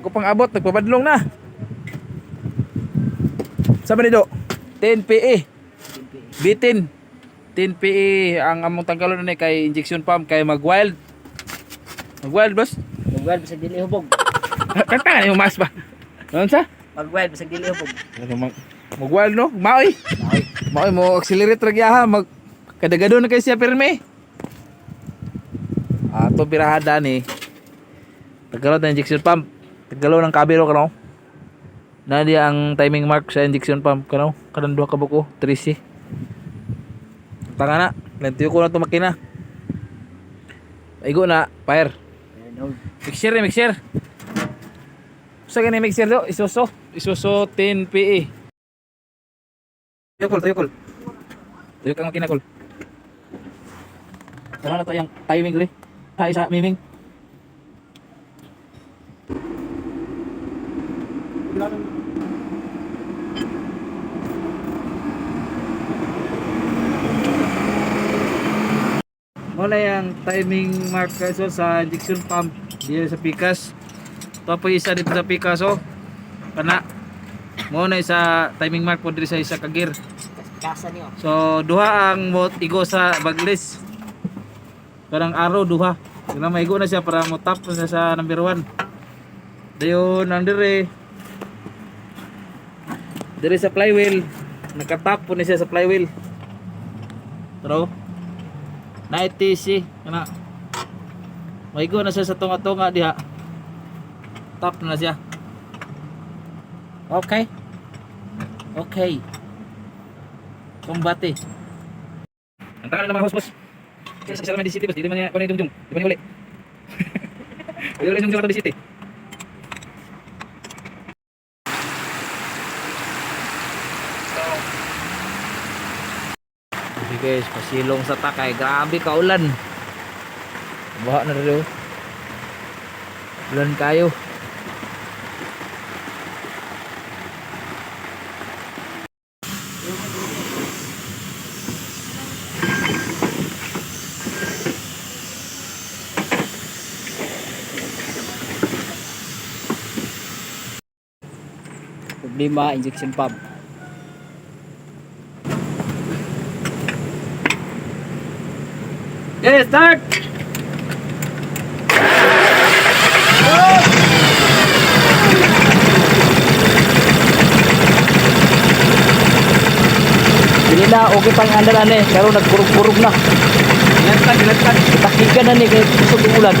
Ako pang abot, nagpabadlong na. Sabi ni Do, 10 PE. Bitin. 10 PE ang among tanggalon na kay injection pump kay mag-wild. Mag-wild boss. Mag-wild bisag dili hubog. Kanta yung mas ba? Ano sa? Mag-wild bisag dili hubog. Mag-wild no? Maoy. Maoy mo accelerate ra giya mag kadagado na kay siya pirme. Ato pirahada ni. Tagalo ng injection pump. Tagalo ng kabelo kano. Na di ang timing mark sa injection pump kano. Kanang duha ka buko, 3C. Tanga na, lentiyo ko na to makina. Igo na, fire. Mixer ni mixer. Sa gani mixer do, Isuso 10 PE. Tayo kol. Tayo kang makina kol. Sana na to yung timing rin. Hay sa miming. Wala yung timing mark so, sa injection pump diyan sa Pikas. Ito po isa dito sa Pikas oh. Kana mo na sa timing mark po diri sa isa ka gear. Kasa niyo. So duha ang igo sa baglis. Parang araw duha. Kaya maigo na siya para mo tap na sa number 1. Dayon ang dire sa flywheel. Nakatap po na siya sa flywheel. Pero na ITC kana maigo na siya sa tunga-tunga diha. Tap na siya. Okay. Kumbate. Ang tagal naman boss. Kasi sa City boss, di man niya kuno yung dung. Di man uli. Di uli yung dung sa City. Okay guys, pasilong sa takay. Grabe ka ulan. Baha na rin. Ulan kayo. Problema injection pump. Okay, start! Dili na okay pang andalan eh, pero nagkurog-kurog na. Dilatkan. Takigan na ni kay kusog yung ulan.